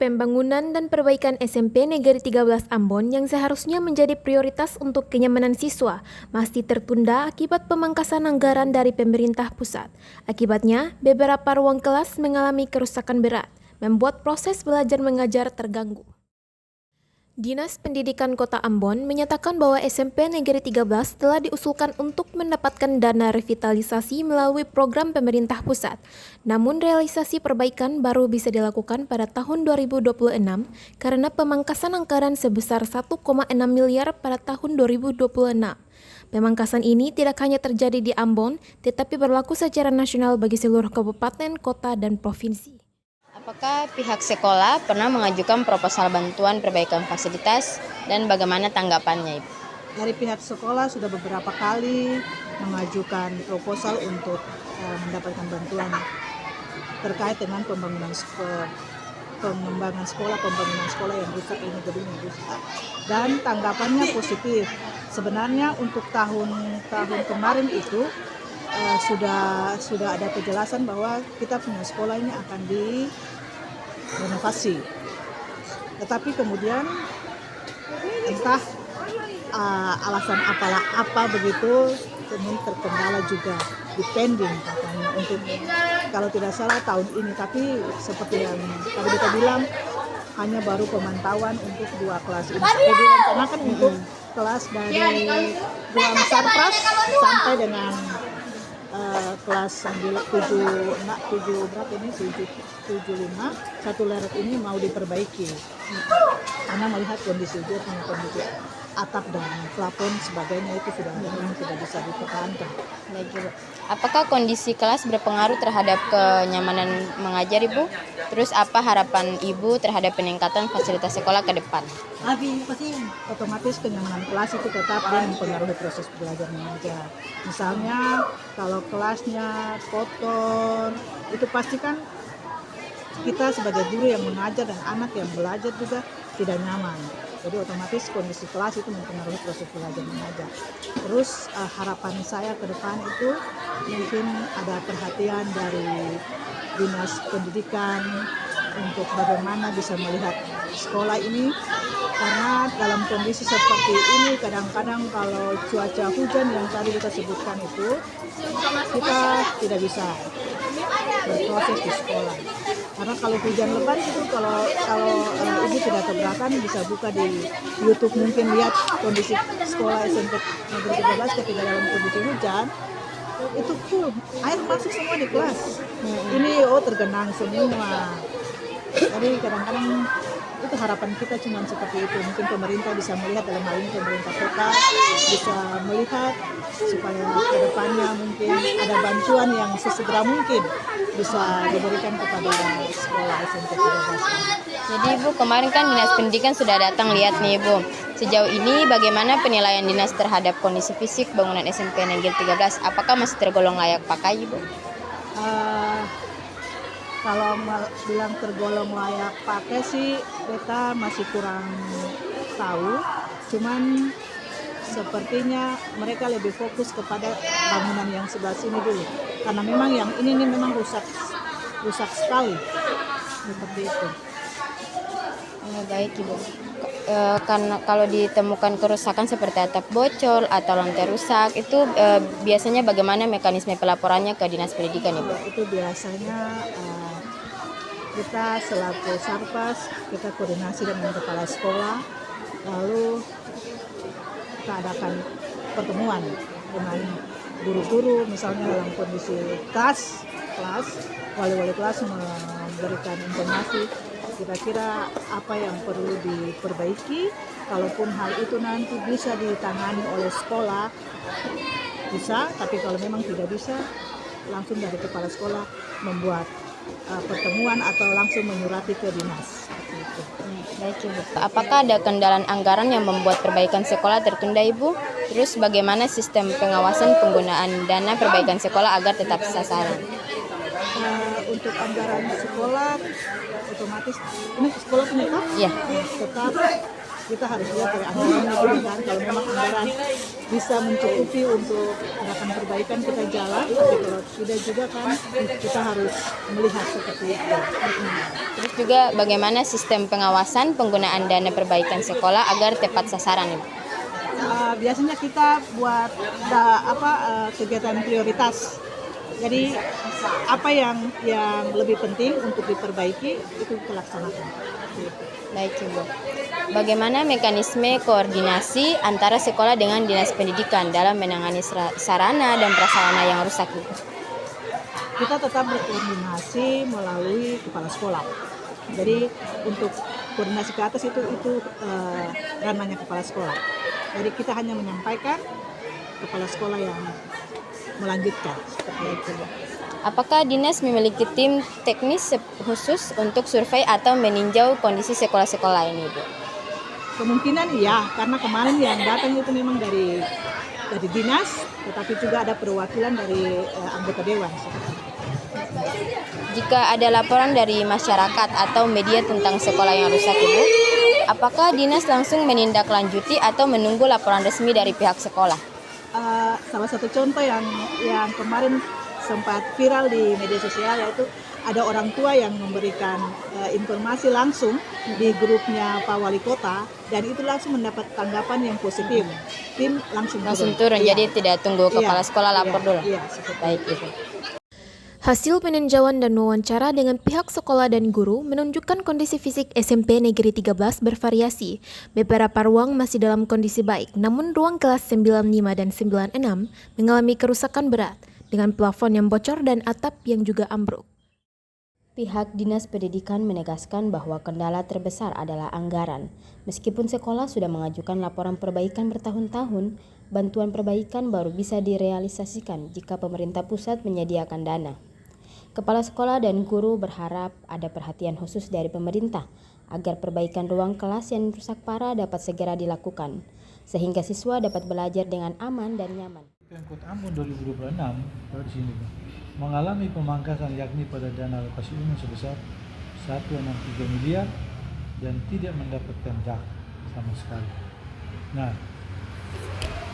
Pembangunan dan perbaikan SMP Negeri 13 Ambon yang seharusnya menjadi prioritas untuk kenyamanan siswa masih tertunda akibat pemangkasan anggaran dari pemerintah pusat. Akibatnya, beberapa ruang kelas mengalami kerusakan berat, membuat proses belajar mengajar terganggu. Dinas Pendidikan Kota Ambon menyatakan bahwa SMP Negeri 13 telah diusulkan untuk mendapatkan dana revitalisasi melalui program pemerintah pusat. Namun realisasi perbaikan baru bisa dilakukan pada tahun 2026 karena pemangkasan anggaran sebesar 1,6 miliar pada tahun 2026. Pemangkasan ini tidak hanya terjadi di Ambon, tetapi berlaku secara nasional bagi seluruh kabupaten, kota, dan provinsi. Apakah pihak sekolah pernah mengajukan proposal bantuan perbaikan fasilitas dan bagaimana tanggapannya, Ibu? Dari pihak sekolah sudah beberapa kali mengajukan proposal untuk mendapatkan bantuan terkait dengan pembangunan sekolah yang rusak, ini gedung yang rusak. Dan tanggapannya positif. Sebenarnya untuk tahun kemarin itu sudah ada kejelasan bahwa kita punya sekolah ini akan direnovasi. Tetapi kemudian entah alasan apa begitu, kemudian terkendala juga depending katanya untuk, kalau tidak salah tahun ini, tapi seperti yang tadi kita bilang hanya baru pemantauan untuk 2 kelas ini. Jadi direncanakan untuk kelas dari ruang sarpras sampai dengan kelas 75 satu leret ini mau diperbaiki karena melihat kondisi dia punya kondisi atap dan plafon sebagainya itu sudah bisa dipertahankan. Apakah kondisi kelas berpengaruh terhadap kenyamanan mengajar, Ibu? Terus apa harapan Ibu terhadap peningkatan fasilitas sekolah ke depan? Otomatis kenyamanan kelas itu tetap dia mempengaruhi proses belajar mengajar. Misalnya kalau kelasnya kotor, itu pasti kan kita sebagai guru yang mengajar dan anak yang belajar juga tidak nyaman. Jadi otomatis kondisi kelas itu mempengaruhi proses belajar mengajar. Terus harapan saya ke depan itu mungkin ada perhatian dari Dinas Pendidikan untuk bagaimana bisa melihat sekolah ini, karena dalam kondisi seperti ini kadang-kadang kalau cuaca hujan yang tadi kita sebutkan itu kita tidak bisa berproses di sekolah. Karena kalau hujan lebat itu kalau ibu tidak keberatan bisa buka di YouTube, mungkin lihat kondisi sekolah SMP Negeri 13 ketika dalam kondisi hujan itu full air masuk semua di kelas. Ini tergenang semua. Jadi kadang-kadang itu harapan kita cuma seperti itu. Mungkin pemerintah bisa melihat, dalam hal ini pemerintah kota bisa melihat supaya ke depannya mungkin ada bantuan yang sesegera mungkin bisa diberikan kepada sekolah SMP 13. Jadi Ibu, kemarin kan Dinas Pendidikan sudah datang lihat nih, Ibu. Sejauh ini bagaimana penilaian Dinas terhadap kondisi fisik bangunan SMP Negeri 13? Apakah masih tergolong layak pakai, Ibu? Kalau bilang tergolong layak pakai sih kita masih kurang tahu. Cuman sepertinya mereka lebih fokus kepada bangunan yang sebelah sini dulu. Karena memang yang ini memang rusak sekali. Seperti itu. Baik, Ibu. Karena kalau ditemukan kerusakan seperti atap bocor atau lantai rusak, itu biasanya bagaimana mekanisme pelaporannya ke Dinas Pendidikan, Ibu? Itu biasanya kita selaku Sarpas, kita koordinasi dengan kepala sekolah, lalu kita adakan pertemuan dengan guru-guru, misalnya dalam kondisi kelas, wali-wali kelas memberikan informasi kira-kira apa yang perlu diperbaiki. Kalaupun hal itu nanti bisa ditangani oleh sekolah, bisa, tapi kalau memang tidak bisa, langsung dari kepala sekolah membuat pertemuan atau langsung menyurati ke dinas. Itu. Baik, Ibu. Apakah ada kendala anggaran yang membuat perbaikan sekolah tertunda, Ibu? Terus bagaimana sistem pengawasan penggunaan dana perbaikan sekolah agar tetap sasaran? Untuk anggaran sekolah otomatis ini sekolah punya kan? Iya. Tetap kita harus lihat dari anggarannya dulu kan. Kalau memang anggaran bisa mencukupi untuk gerakan perbaikan kita jalan, tapi kalau tidak juga kan kita harus melihat seperti itu. Terus juga bagaimana sistem pengawasan penggunaan dana perbaikan sekolah agar tepat sasaran, Ibu? Biasanya kita buat kegiatan prioritas. Jadi apa yang lebih penting untuk diperbaiki itu kita laksanakan. Baik, Ibu. Bagaimana mekanisme koordinasi antara sekolah dengan dinas pendidikan dalam menangani sarana dan prasarana yang rusak, Ibu? Kita tetap berkoordinasi melalui kepala sekolah. Jadi untuk koordinasi ke atas itu ranahnya kepala sekolah. Jadi kita hanya menyampaikan, kepala sekolah yang melanjutkan seperti itu. Apakah dinas memiliki tim teknis khusus untuk survei atau meninjau kondisi sekolah-sekolah ini, Ibu? Kemungkinan iya, karena kemarin yang datang itu memang dari dinas, tetapi juga ada perwakilan dari anggota dewan. Jika ada laporan dari masyarakat atau media tentang sekolah yang rusak, Ibu, apakah dinas langsung menindaklanjuti atau menunggu laporan resmi dari pihak sekolah? Salah satu contoh yang kemarin sempat viral di media sosial yaitu ada orang tua yang memberikan informasi langsung di grupnya Pak Wali Kota dan itu langsung mendapat tanggapan yang positif. Tim langsung Turun, Iya. jadi tidak tunggu kepala sekolah lapor dulu. Iya, seperti Baik, Ibu. Hasil peninjauan dan wawancara dengan pihak sekolah dan guru menunjukkan kondisi fisik SMP Negeri 13 bervariasi. Beberapa ruang masih dalam kondisi baik, namun ruang kelas 95 dan 96 mengalami kerusakan berat dengan plafon yang bocor dan atap yang juga ambruk. Pihak Dinas Pendidikan menegaskan bahwa kendala terbesar adalah anggaran. Meskipun sekolah sudah mengajukan laporan perbaikan bertahun-tahun, bantuan perbaikan baru bisa direalisasikan jika pemerintah pusat menyediakan dana. Kepala sekolah dan guru berharap ada perhatian khusus dari pemerintah agar perbaikan ruang kelas yang rusak parah dapat segera dilakukan, sehingga siswa dapat belajar dengan aman dan nyaman. Pemkot Ambon 2026 di sini mengalami pemangkasan yakni pada dana alokasi umum sebesar 163 miliar dan tidak mendapatkan jak sama sekali. Nah,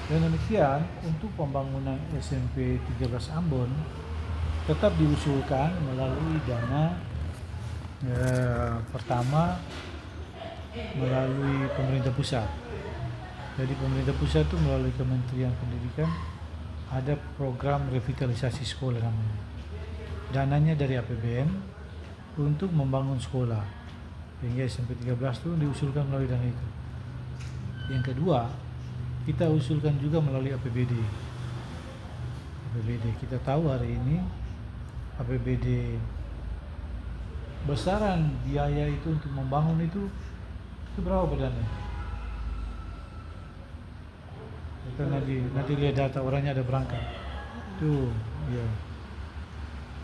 dengan demikian untuk pembangunan SMP 13 Ambon tetap diusulkan melalui dana pertama melalui pemerintah pusat. Jadi pemerintah pusat itu melalui Kementerian Pendidikan ada program revitalisasi sekolah namanya. Dananya dari APBN untuk membangun sekolah. Sehingga SMP 13 itu diusulkan melalui dana itu. Yang kedua, kita usulkan juga melalui APBD. Kita tahu hari ini APBD besaran biaya itu untuk membangun itu berapa badannya? Kita nanti lihat data orangnya ada berangkat. Tuh, ya.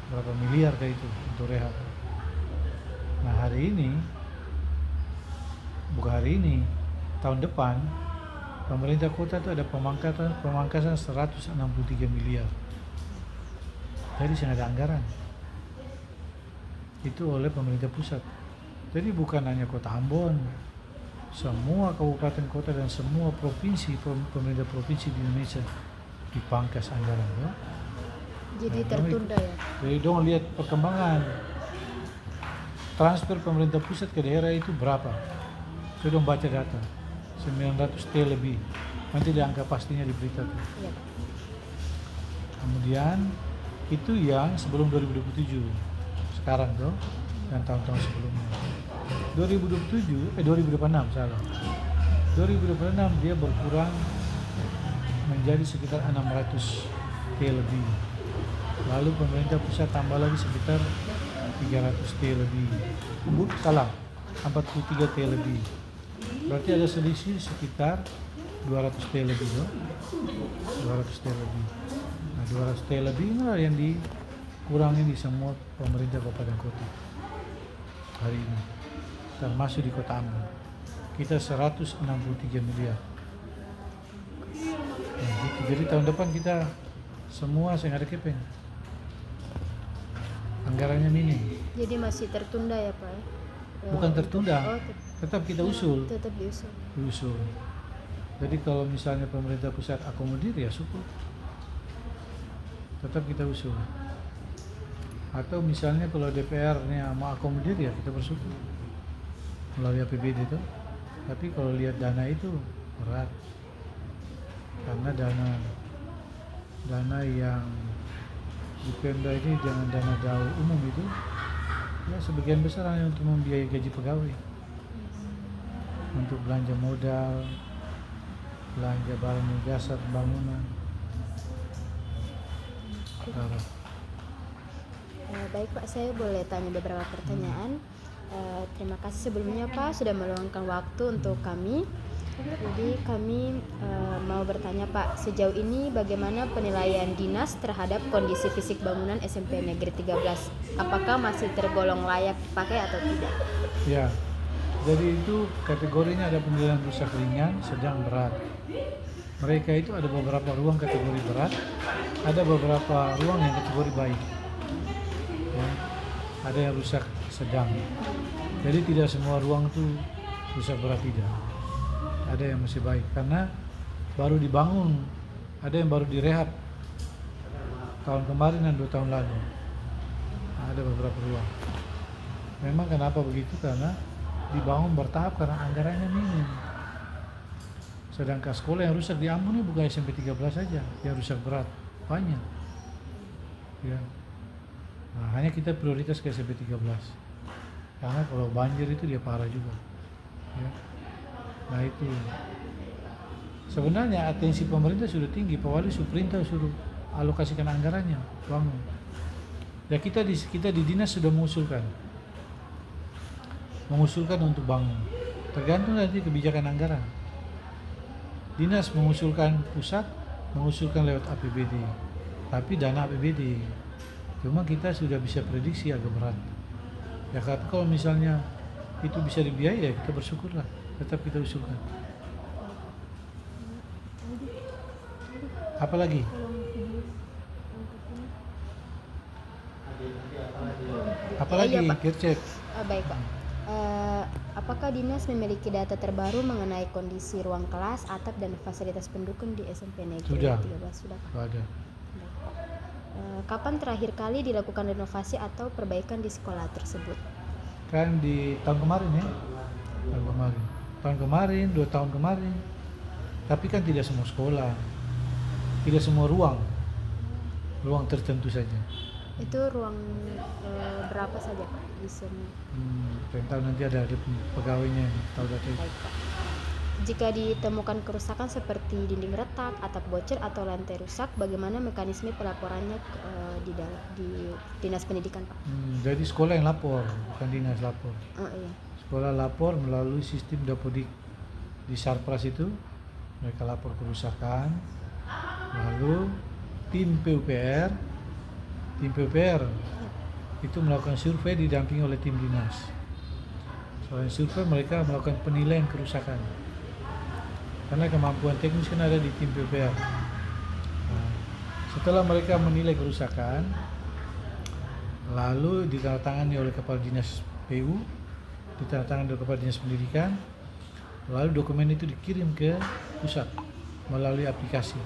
Berapa miliar kayak itu untuk rehab. Nah, tahun depan pemerintah kota itu ada pemangkasan 163 miliar. Jadi sangat ada anggaran itu oleh pemerintah pusat. Jadi bukan hanya Kota Ambon, semua kabupaten kota dan semua provinsi, pemerintah provinsi di Indonesia dipangkas anggaran. Ya? Jadi tertunda ya? Jadi dong lihat perkembangan transfer pemerintah pusat ke daerah itu berapa. Saya dong baca data 900 T lebih. Nanti di angka pastinya di berita tuh. Ya. Kemudian itu yang sebelum 2027 sekarang tuh dan tahun-tahun sebelumnya 2026 salah 2026 dia berkurang menjadi sekitar 600 T lebih, lalu pemerintah pusat tambah lagi sekitar 300 T lebih, salah 43 T lebih, berarti ada selisih sekitar 200 T lebih tuh. 200 T lebih. Nah, 200 T lebih inilah yang dikurangi di semua pemerintah kabupaten kota hari ini, termasuk di Kota Ambon. Kita 163 miliar. Nah, gitu. Jadi tahun depan kita semua saya ada kepeng. Anggarannya minim. Jadi masih tertunda ya Pak? Bukan tertunda, Oh, tetap kita usul. tetap diusul. Usul. Jadi kalau misalnya pemerintah pusat akomodir ya syukur, tetap kita usul. Atau misalnya kalau DPR-nya mau akomodir ya kita bersyukur melalui APBD itu. Tapi kalau lihat dana itu berat, karena dana yang di Pemda ini dengan dana DAU umum itu ya sebagian besar hanya untuk membiayai gaji pegawai, untuk belanja modal, belanja barang dan jasa pembangunan. Baik Pak, saya boleh tanya beberapa pertanyaan. Terima kasih sebelumnya Pak sudah meluangkan waktu untuk kami. Jadi kami mau bertanya Pak, sejauh ini bagaimana penilaian dinas terhadap kondisi fisik bangunan SMP Negeri 13? Apakah masih tergolong layak dipakai atau tidak? Ya, jadi itu kategorinya ada penilaian rusak ringan, sedang, berat. Mereka itu ada beberapa ruang kategori berat, ada beberapa ruang yang kategori baik. Ya, ada yang rusak sedang. Jadi tidak semua ruang itu rusak berat, tidak. Ada yang masih baik karena baru dibangun, ada yang baru direhab tahun kemarin dan 2 tahun lalu. Ada beberapa ruang. Memang kenapa begitu? Karena dibangun bertahap karena anggarannya minim. Sedangkan sekolah yang rusak di Ambon ini bukan SMP 13 saja, yang rusak berat banyak. Ya. Nah, hanya kita prioritas ke SMP 13. Karena kalau banjir itu dia parah juga. Ya. Nah itu. Sebenarnya atensi pemerintah sudah tinggi, Pak Wali Suprintah suruh alokasikan anggarannya, bangun. Ya kita di dinas sudah mengusulkan untuk bangun. Tergantung nanti kebijakan anggaran. Dinas mengusulkan, pusat mengusulkan lewat APBD, tapi dana APBD. Cuma kita sudah bisa prediksi agak berat. Ya kalau misalnya itu bisa dibiayai ya kita bersyukurlah, tetap kita usulkan. Apalagi? Apalagi? Iya, Pak. Gercep. Baik Pak. Apakah dinas memiliki data terbaru mengenai kondisi ruang kelas, atap, dan fasilitas pendukung di SMP Negeri Sudah. 13? Sudah Pak. Ada. Kapan terakhir kali dilakukan renovasi atau perbaikan di sekolah tersebut? Kan di tahun kemarin ya. Tahun kemarin, 2 tahun kemarin. Tapi kan tidak semua sekolah. Tidak semua ruang. Ruang tertentu saja. Itu ruang berapa saja Pak di sini? Pengen tahu nanti ada pegawainya yang tahu data itu. Baik Pak. Jika ditemukan kerusakan seperti dinding retak, atap bocor, atau lantai rusak, bagaimana mekanisme pelaporannya di Dinas Pendidikan Pak? Jadi sekolah yang lapor, bukan dinas lapor. Oh iya. Sekolah lapor melalui sistem Dapodik di Sarpras itu, mereka lapor kerusakan, lalu tim PUPR itu melakukan survei didampingi oleh tim dinas. Selain survei mereka melakukan penilaian kerusakan, karena kemampuan teknis kan ada di tim PUPR. Nah, setelah mereka menilai kerusakan, lalu ditandatangani oleh Kepala Dinas PU, ditandatangani oleh Kepala Dinas Pendidikan, lalu dokumen itu dikirim ke pusat melalui aplikasi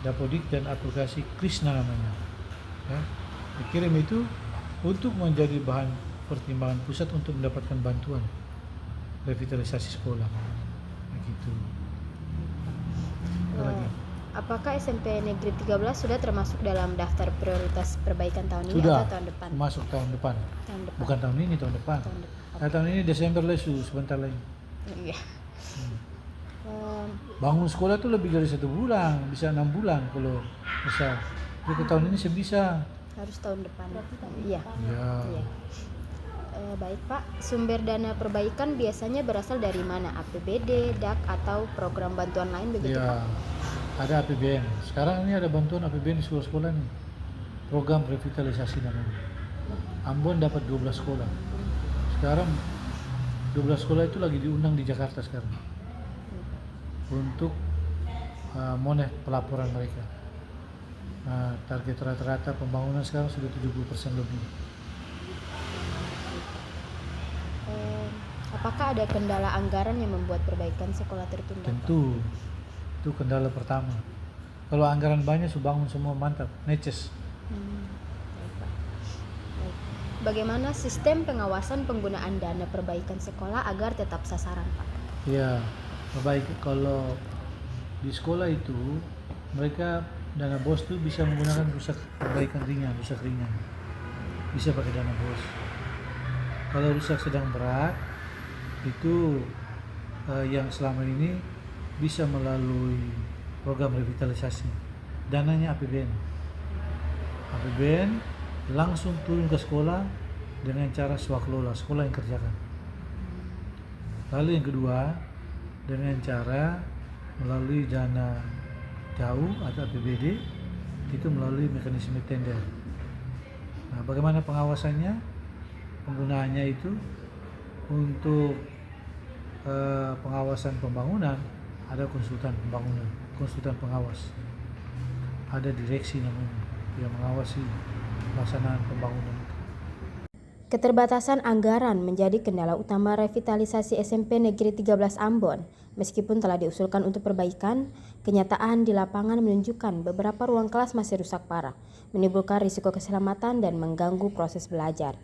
Dapodik dan aplikasi Krishna namanya. Ya, dikirim itu untuk menjadi bahan pertimbangan pusat untuk mendapatkan bantuan revitalisasi sekolah. Begitu. Lagi. Apakah SMP Negeri 13 sudah termasuk dalam daftar prioritas perbaikan tahun ini Sudah atau tahun depan? masuk tahun depan. Tahun depan. Bukan tahun ini, tahun depan. Tahun depan. Nah, tahun ini Desember lesu, sebentar lagi. Iya. Bangun sekolah tuh lebih dari 1 bulan, bisa 6 bulan kalau besar. Jadi tahun ini sebisa. Harus tahun depan. Iya. Ya. Iya. Baik Pak, sumber dana perbaikan biasanya berasal dari mana? APBD, DAK, atau program bantuan lain begitu Pak? Ya, ada APBN. Sekarang ini ada bantuan APBN di sekolah-sekolah nih. Program revitalisasi namanya. Ambon dapat 12 sekolah. Sekarang 12 sekolah itu lagi diundang di Jakarta sekarang. Untuk moneh pelaporan mereka. Target rata-rata pembangunan sekarang sudah 70% lebih. Apakah ada kendala anggaran yang membuat perbaikan sekolah tertunda? Pak? Tentu, itu kendala pertama. Kalau anggaran banyak, sudah bangun semua mantap, neces. Baik, Pak. Baik. Bagaimana sistem pengawasan penggunaan dana perbaikan sekolah agar tetap sasaran, Pak? Ya, baik. Kalau di sekolah itu, mereka dana bos itu bisa menggunakan rusak perbaikan ringan, rusak ringan. Bisa pakai dana bos. Kalau rusak sedang berat, itu yang selama ini bisa melalui program revitalisasi. Dananya APBN. APBN langsung turun ke sekolah dengan cara swakelola, sekolah yang kerjakan. Lalu yang kedua, dengan cara melalui dana jauh atau APBD, itu melalui mekanisme tender. Nah, bagaimana pengawasannya? Penggunaannya itu untuk pengawasan pembangunan, ada konsultan pembangunan, konsultan pengawas, ada direksi namanya yang mengawasi pelaksanaan pembangunan. Keterbatasan anggaran menjadi kendala utama revitalisasi SMP Negeri 13 Ambon. Meskipun telah diusulkan untuk perbaikan, kenyataan di lapangan menunjukkan beberapa ruang kelas masih rusak parah, menimbulkan risiko keselamatan dan mengganggu proses belajar.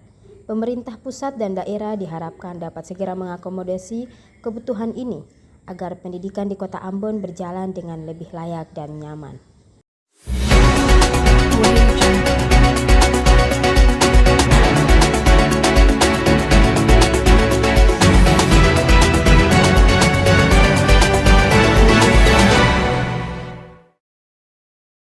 Pemerintah pusat dan daerah diharapkan dapat segera mengakomodasi kebutuhan ini agar pendidikan di Kota Ambon berjalan dengan lebih layak dan nyaman.